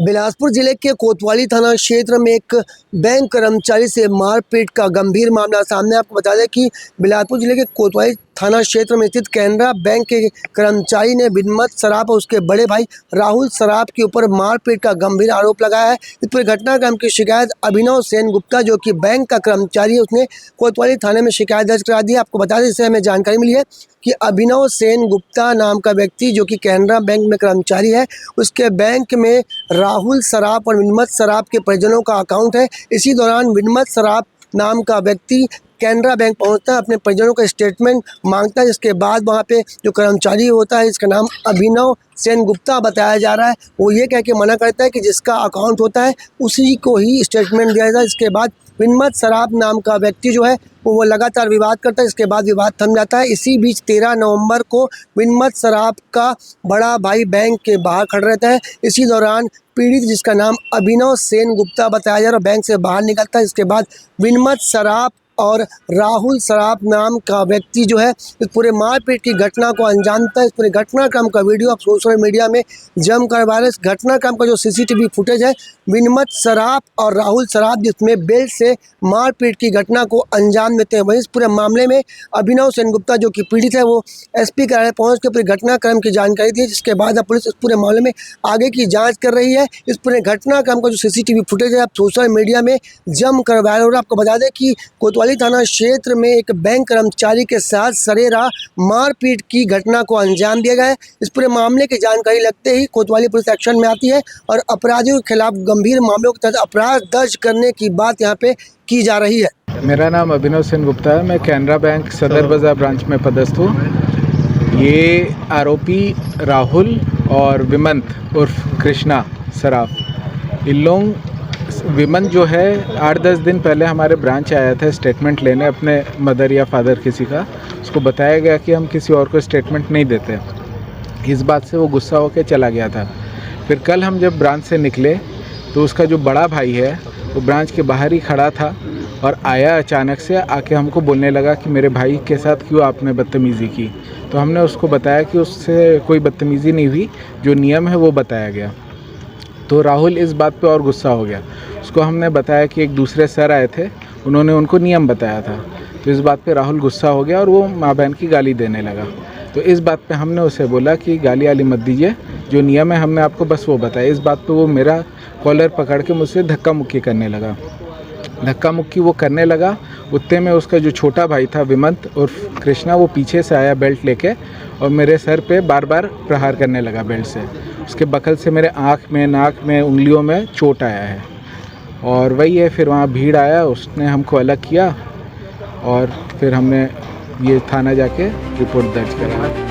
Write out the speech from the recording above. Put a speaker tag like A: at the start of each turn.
A: बिलासपुर जिले के कोतवाली थाना क्षेत्र में एक बैंक कर्मचारी से मारपीट का गंभीर मामला सामने। आपको बता दें कि बिलासपुर जिले के कोतवाली थाना क्षेत्र में स्थित कैनरा बैंक के कर्मचारी ने विमत सराफ और उसके बड़े भाई राहुल सराफ के ऊपर मारपीट का गंभीर आरोप लगाया है। इस पूरी घटनाक्रम की शिकायत अभिनव सेन गुप्ता, जो कि बैंक का कर्मचारी है, उसने कोतवाली थाने में शिकायत दर्ज करा दी है। आपको बता दें, इससे हमें जानकारी मिली है कि अभिनव सेन गुप्ता नाम का व्यक्ति, जो कि कैनरा बैंक में कर्मचारी है, उसके बैंक में राहुल सराफ और विमत सराफ के परिजनों का अकाउंट है। इसी दौरान विमत सराफ नाम का व्यक्ति कैनरा बैंक पहुंचता है, अपने परिजनों का स्टेटमेंट मांगता है, जिसके बाद वहां पे जो कर्मचारी होता है, इसका नाम अभिनव सेन गुप्ता बताया जा रहा है, वो ये कह के मना करता है कि जिसका अकाउंट होता है उसी को ही स्टेटमेंट दिया जाए। इसके बाद विमत सराफ नाम का व्यक्ति जो है वो लगातार विवाद करता है। इसके बाद विवाद थम जाता है। इसी बीच 13 नवंबर को विमत सराफ का बड़ा भाई बैंक के बाहर खड़ा रहता है। इसी दौरान पीड़ित, जिसका नाम अभिनव सेन गुप्ता बताया जा रहा है, बैंक से बाहर निकलता है। इसके बाद विमत सराफ और राहुल सराफ नाम का व्यक्ति जो है इस पूरे मारपीट की घटना को अंजाम देता है। इस पूरे घटनाक्रम का वीडियो अब सोशल मीडिया में जमकर वायरल। इस घटनाक्रम का जो सीसीटीवी फुटेज है, विमत सराफ और राहुल सराफ जिसमें बेल्ट से मारपीट की घटना को अंजाम देते हैं। वहीं इस पूरे मामले में अभिनव सेन गुप्ता, जो कि पीड़ित है, वो एसपी कार्यालय पहुँच के पूरे घटनाक्रम की जानकारी दी, जिसके बाद अब पुलिस इस पूरे मामले में आगे की जाँच कर रही है। इस पूरे घटनाक्रम का जो सीसीटीवी फुटेज है अब सोशल मीडिया में जमकर वायरल हो रहा है। आपको बता दें कि कोतवाली थाना क्षेत्र में एक बैंक कर्मचारी के साथ सरेरा मारपीट की घटना को अंजाम दिया गया है। इस पूरे मामले की जानकारी लगते ही कोतवाली पुलिस एक्शन में आती है और अपराधियों के खिलाफ गंभीर मामलों के तहत अपराध दर्ज करने की बात यहां पे की जा रही है।
B: मेरा नाम अभिनव सेन गुप्ता है। मैं कैनरा बैंक सदर बाजार ब्रांच में पदस्थ हूँ। ये आरोपी राहुल और विमंत उर्फ कृष्णा सराफ, इन लोग विमंत जो है 8-10 दिन पहले हमारे ब्रांच आया था स्टेटमेंट लेने अपने मदर या फादर किसी का। उसको बताया गया कि हम किसी और को स्टेटमेंट नहीं देते। इस बात से वो गुस्सा होकर चला गया था। फिर कल हम जब ब्रांच से निकले तो उसका जो बड़ा भाई है वो ब्रांच के बाहर ही खड़ा था और आया अचानक से आके हमको बोलने लगा कि मेरे भाई के साथ क्यों आपने बदतमीज़ी की। तो हमने उसको बताया कि उससे कोई बदतमीज़ी नहीं हुई, जो नियम है वो बताया गया। तो राहुल इस बात पे और गुस्सा हो गया। उसको हमने बताया कि एक दूसरे सर आए थे, उन्होंने उनको नियम बताया था। तो इस बात पे राहुल गुस्सा हो गया और वो माँ बहन की गाली देने लगा। तो इस बात पे हमने उसे बोला कि गाली वाली मत दीजिए, जो नियम है हमने आपको बस वो बताया। इस बात पे वो मेरा कॉलर पकड़ के मुझसे धक्का मुक्की करने लगा। धक्का मुक्की वो करने लगा, उतने में उसका जो छोटा भाई था विमंत उर्फ कृष्णा, वो पीछे से आया बेल्ट लेके और मेरे सर पे बार बार प्रहार करने लगा बेल्ट से। उसके बकल से मेरे आँख में, नाक में, उंगलियों में चोट आया है। और वही है, फिर वहाँ भीड़ आया, उसने हमको अलग किया और फिर हमने ये थाना जाके रिपोर्ट दर्ज करा।